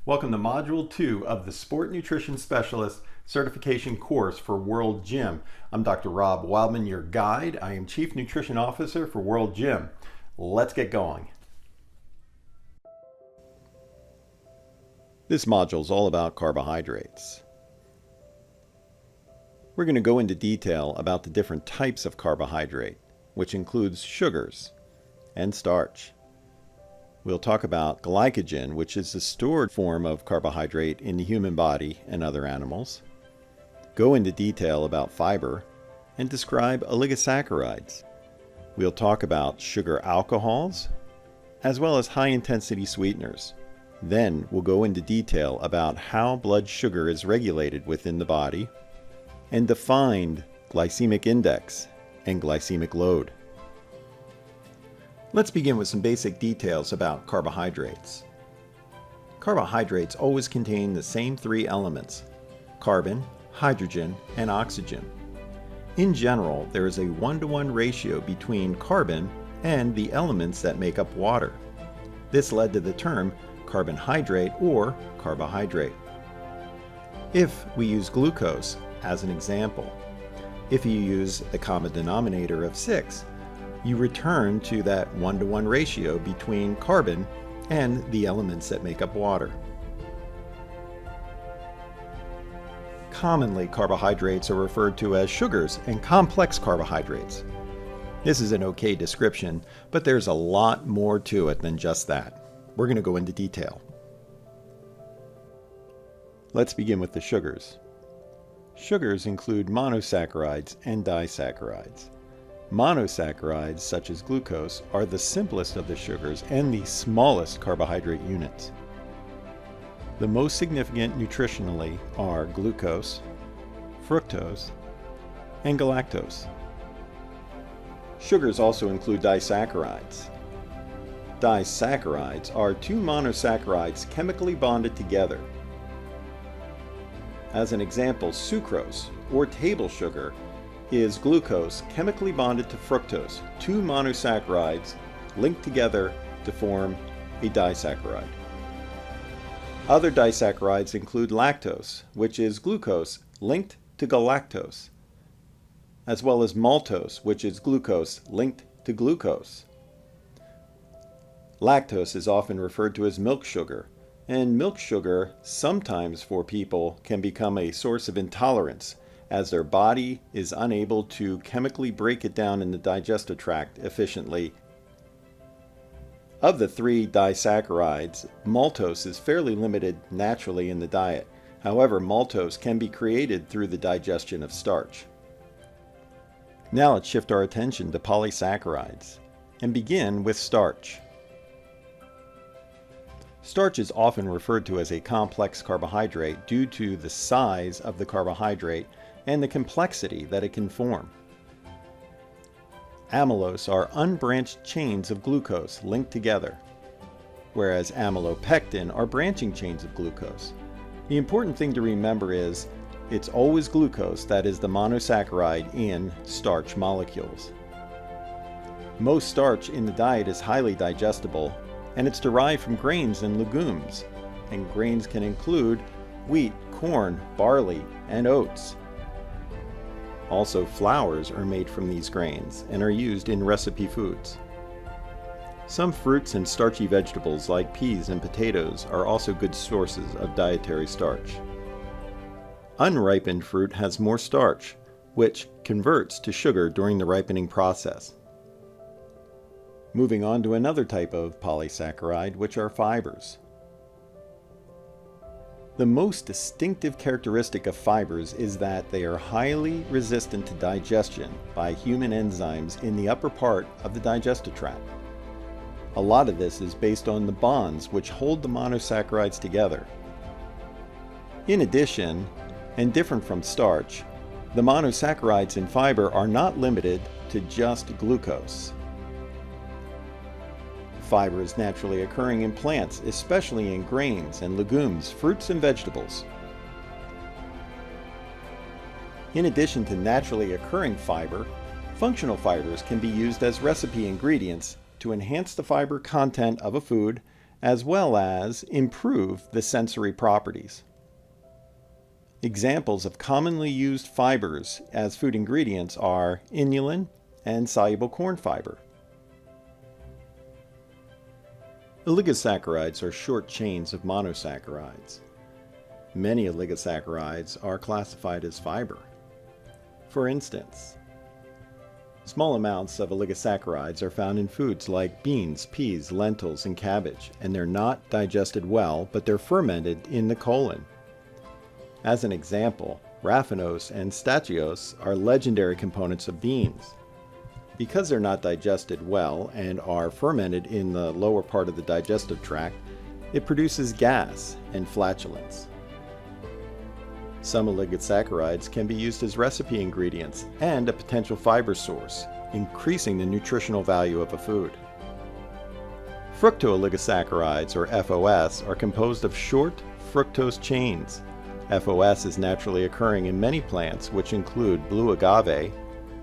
Welcome to Module 2 of the Sport Nutrition Specialist Certification course for World Gym. I'm Dr. Rob Wildman, your guide. I am Chief Nutrition Officer for World Gym. Let's get going. This module is all about carbohydrates. We're going to go into detail about the different types of carbohydrate, which includes sugars and starch. We'll talk about glycogen, which is the stored form of carbohydrate in the human body and other animals. Go into detail about fiber and describe oligosaccharides. We'll talk about sugar alcohols as well as high-intensity sweeteners. Then we'll go into detail about how blood sugar is regulated within the body and define glycemic index and glycemic load. Let's begin with some basic details about carbohydrates. Carbohydrates always contain the same three elements: carbon, hydrogen, and oxygen. In general, there is a 1-to-1 ratio between carbon and the elements that make up water. This led to the term carbohydrate or carbohydrate. If we use glucose as an example, if you use the common denominator of 6, you return to that 1-to-1 ratio between carbon and the elements that make up water. Commonly, carbohydrates are referred to as sugars and complex carbohydrates. This is an okay description, but there's a lot more to it than just that. We're going to go into detail. Let's begin with the sugars. Sugars include monosaccharides and disaccharides. Monosaccharides, such as glucose, are the simplest of the sugars and the smallest carbohydrate units. The most significant nutritionally are glucose, fructose, and galactose. Sugars also include disaccharides. Disaccharides are two monosaccharides chemically bonded together. As an example, sucrose, or table sugar, is glucose chemically bonded to fructose, two monosaccharides linked together to form a disaccharide. Other disaccharides include lactose, which is glucose linked to galactose, as well as maltose, which is glucose linked to glucose. Lactose is often referred to as milk sugar, and milk sugar sometimes for people can become a source of intolerance, as their body is unable to chemically break it down in the digestive tract efficiently. Of the three disaccharides, maltose is fairly limited naturally in the diet. However, maltose can be created through the digestion of starch. Now let's shift our attention to polysaccharides and begin with starch. Starch is often referred to as a complex carbohydrate due to the size of the carbohydrate and the complexity that it can form. Amylose are unbranched chains of glucose linked together, whereas amylopectin are branching chains of glucose. The important thing to remember is it's always glucose that is the monosaccharide in starch molecules. Most starch in the diet is highly digestible, and it's derived from grains and legumes, and grains can include wheat, corn, barley, and oats. Also, flours are made from these grains and are used in recipe foods. Some fruits and starchy vegetables like peas and potatoes are also good sources of dietary starch. Unripened fruit has more starch, which converts to sugar during the ripening process. Moving on to another type of polysaccharide, which are fibers. The most distinctive characteristic of fibers is that they are highly resistant to digestion by human enzymes in the upper part of the digestive tract. A lot of this is based on the bonds which hold the monosaccharides together. In addition, and different from starch, the monosaccharides in fiber are not limited to just glucose. Fiber is naturally occurring in plants, especially in grains and legumes, fruits and vegetables. In addition to naturally occurring fiber, functional fibers can be used as recipe ingredients to enhance the fiber content of a food as well as improve the sensory properties. Examples of commonly used fibers as food ingredients are inulin and soluble corn fiber. Oligosaccharides are short chains of monosaccharides. Many oligosaccharides are classified as fiber. For instance, small amounts of oligosaccharides are found in foods like beans, peas, lentils, and cabbage, and they're not digested well, but they're fermented in the colon. As an example, raffinose and stachylose are legendary components of beans. Because they're not digested well and are fermented in the lower part of the digestive tract, it produces gas and flatulence. Some oligosaccharides can be used as recipe ingredients and a potential fiber source, increasing the nutritional value of a food. Fructooligosaccharides, or FOS, are composed of short fructose chains. FOS is naturally occurring in many plants, which include blue agave,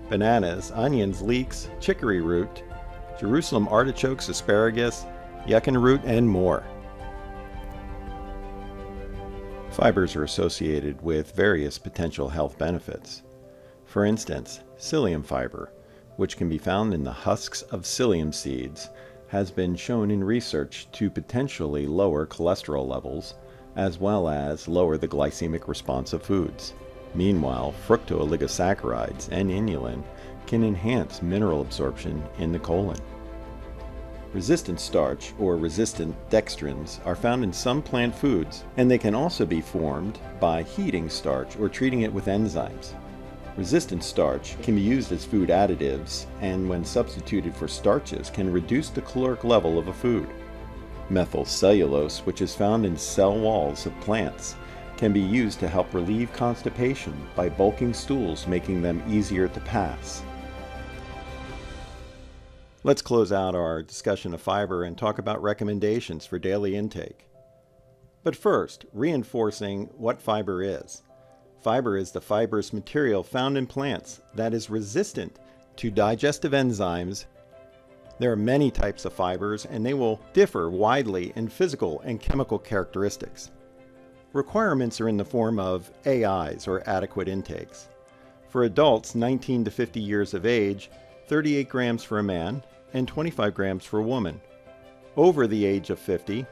bananas, onions, leeks, chicory root, Jerusalem artichokes, asparagus, yucca root, and more. Fibers are associated with various potential health benefits. For instance, psyllium fiber, which can be found in the husks of psyllium seeds, has been shown in research to potentially lower cholesterol levels, as well as lower the glycemic response of foods. Meanwhile, fructooligosaccharides and inulin can enhance mineral absorption in the colon. Resistant starch, or resistant dextrins, are found in some plant foods, and they can also be formed by heating starch or treating it with enzymes. Resistant starch can be used as food additives, and when substituted for starches can reduce the caloric level of a food. Methylcellulose, which is found in cell walls of plants, can be used to help relieve constipation by bulking stools, making them easier to pass. Let's close out our discussion of fiber and talk about recommendations for daily intake. But first, reinforcing what fiber is. Fiber is the fibrous material found in plants that is resistant to digestive enzymes. There are many types of fibers, and they will differ widely in physical and chemical characteristics. Requirements are in the form of AIs, or adequate intakes. For adults 19 to 50 years of age, 38 grams for a man and 25 grams for a woman. Over the age of 50,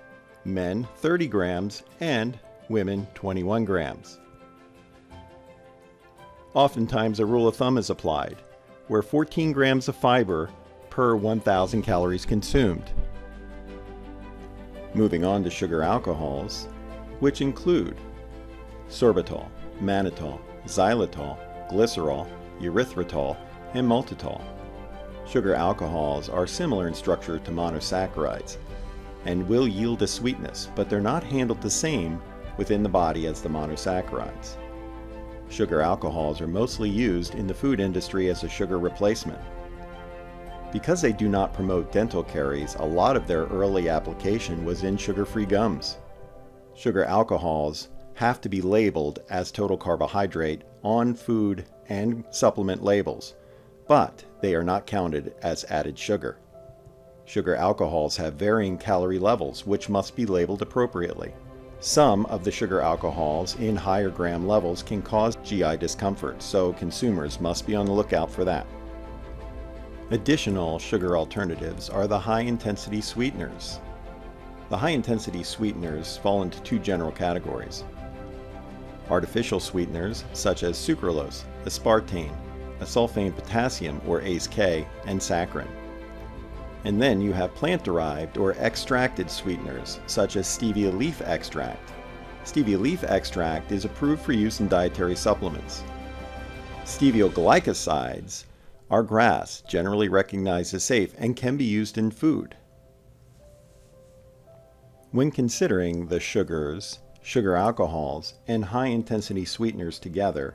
men 30 grams and women 21 grams. Oftentimes a rule of thumb is applied, where 14 grams of fiber per 1,000 calories consumed. Moving on to sugar alcohols, which include sorbitol, mannitol, xylitol, glycerol, erythritol, and maltitol. Sugar alcohols are similar in structure to monosaccharides and will yield a sweetness, but they're not handled the same within the body as the monosaccharides. Sugar alcohols are mostly used in the food industry as a sugar replacement. Because they do not promote dental caries, a lot of their early application was in sugar-free gums. Sugar alcohols have to be labeled as total carbohydrate on food and supplement labels, but they are not counted as added sugar. Sugar alcohols have varying calorie levels, which must be labeled appropriately. Some of the sugar alcohols in higher gram levels can cause GI discomfort, so consumers must be on the lookout for that. Additional sugar alternatives are the high-intensity sweeteners. The high-intensity sweeteners fall into two general categories. Artificial sweeteners such as sucralose, aspartame, asulfame potassium or ACE-K, and saccharin. And then you have plant-derived or extracted sweeteners such as stevia leaf extract. Stevia leaf extract is approved for use in dietary supplements. Stevioglycosides are GRAS, generally recognized as safe, and can be used in food. When considering the sugars, sugar alcohols, and high-intensity sweeteners together,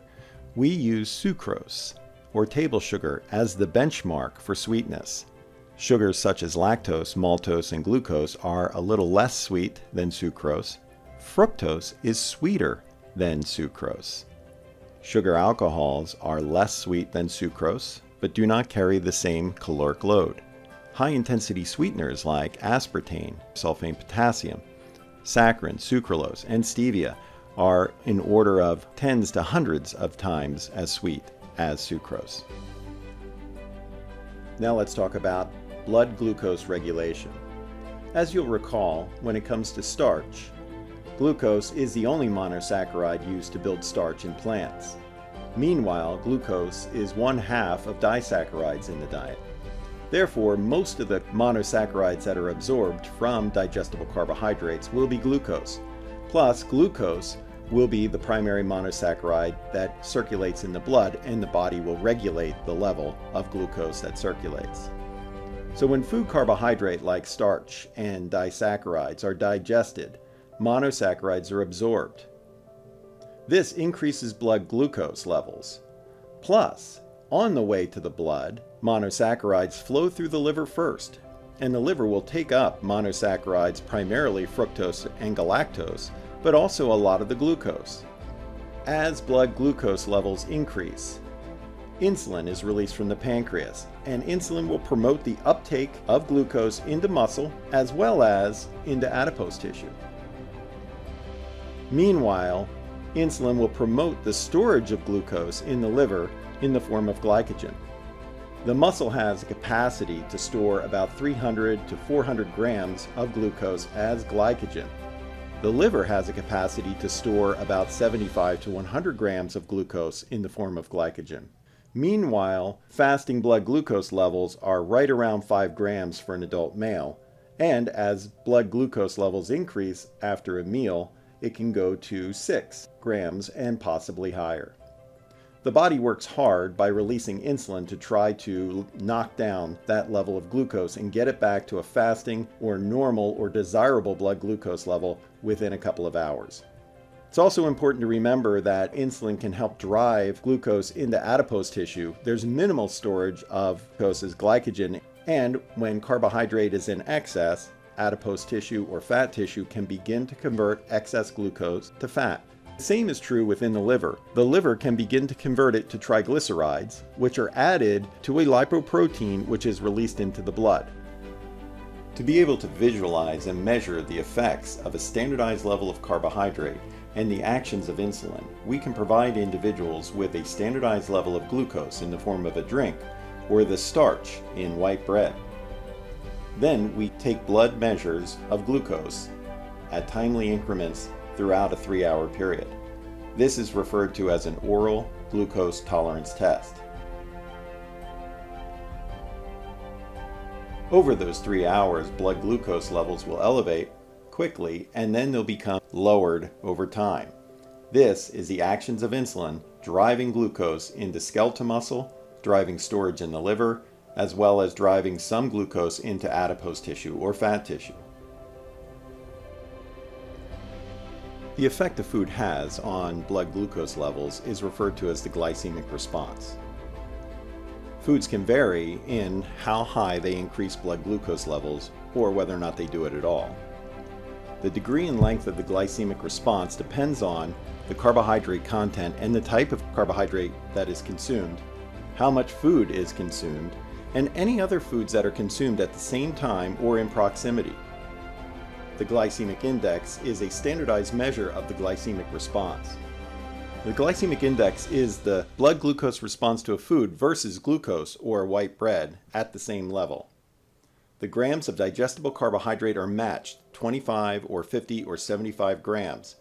we use sucrose, or table sugar, as the benchmark for sweetness. Sugars such as lactose, maltose, and glucose are a little less sweet than sucrose. Fructose is sweeter than sucrose. Sugar alcohols are less sweet than sucrose, but do not carry the same caloric load. High-intensity sweeteners like aspartame, sulfate potassium, saccharin, sucralose, and stevia are in order of tens to hundreds of times as sweet as sucrose. Now let's talk about blood glucose regulation. As you'll recall, when it comes to starch, glucose is the only monosaccharide used to build starch in plants. Meanwhile, glucose is 1/2 of disaccharides in the diet. Therefore, most of the monosaccharides that are absorbed from digestible carbohydrates will be glucose. Plus, glucose will be the primary monosaccharide that circulates in the blood, and the body will regulate the level of glucose that circulates. So when food carbohydrate like starch and disaccharides are digested, monosaccharides are absorbed. This increases blood glucose levels. Plus, on the way to the blood, monosaccharides flow through the liver first, and the liver will take up monosaccharides, primarily fructose and galactose, but also a lot of the glucose. As blood glucose levels increase, insulin is released from the pancreas, and insulin will promote the uptake of glucose into muscle as well as into adipose tissue. Meanwhile, insulin will promote the storage of glucose in the liver in the form of glycogen. The muscle has a capacity to store about 300 to 400 grams of glucose as glycogen. The liver has a capacity to store about 75 to 100 grams of glucose in the form of glycogen. Meanwhile, fasting blood glucose levels are right around 5 grams for an adult male, and as blood glucose levels increase after a meal, it can go to 6 grams and possibly higher. The body works hard by releasing insulin to try to knock down that level of glucose and get it back to a fasting or normal or desirable blood glucose level within a couple of hours. It's also important to remember that insulin can help drive glucose into adipose tissue. There's minimal storage of glucose as glycogen, and when carbohydrate is in excess, adipose tissue or fat tissue can begin to convert excess glucose to fat. The same is true within the liver. The liver can begin to convert it to triglycerides, which are added to a lipoprotein which is released into the blood. To be able to visualize and measure the effects of a standardized level of carbohydrate and the actions of insulin, we can provide individuals with a standardized level of glucose in the form of a drink or the starch in white bread. Then we take blood measures of glucose at timely increments throughout a 3-hour period. This is referred to as an oral glucose tolerance test. Over those 3 hours, blood glucose levels will elevate quickly, and then they'll become lowered over time. This is the actions of insulin driving glucose into skeletal muscle, driving storage in the liver, as well as driving some glucose into adipose tissue or fat tissue. The effect a food has on blood glucose levels is referred to as the glycemic response. Foods can vary in how high they increase blood glucose levels or whether or not they do it at all. The degree and length of the glycemic response depends on the carbohydrate content and the type of carbohydrate that is consumed, how much food is consumed, and any other foods that are consumed at the same time or in proximity. The glycemic index is a standardized measure of the glycemic response. The glycemic index is the blood glucose response to a food versus glucose or white bread at the same level. The grams of digestible carbohydrate are matched 25 or 50 or 75 grams,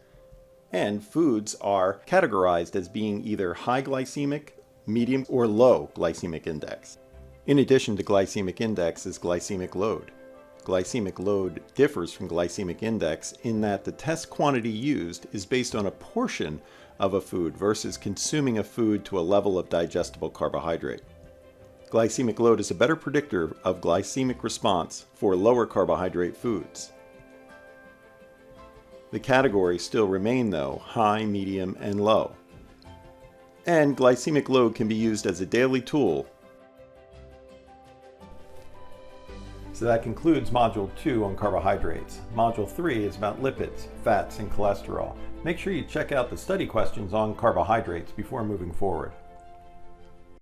and foods are categorized as being either high glycemic, medium, or low glycemic index. In addition to glycemic index is glycemic load. Glycemic load differs from glycemic index in that the test quantity used is based on a portion of a food versus consuming a food to a level of digestible carbohydrate. Glycemic load is a better predictor of glycemic response for lower carbohydrate foods. The categories still remain though high, medium, and low. And glycemic load can be used as a daily tool. So that concludes Module 2 on carbohydrates. Module 3 is about lipids, fats, and cholesterol. Make sure you check out the study questions on carbohydrates before moving forward.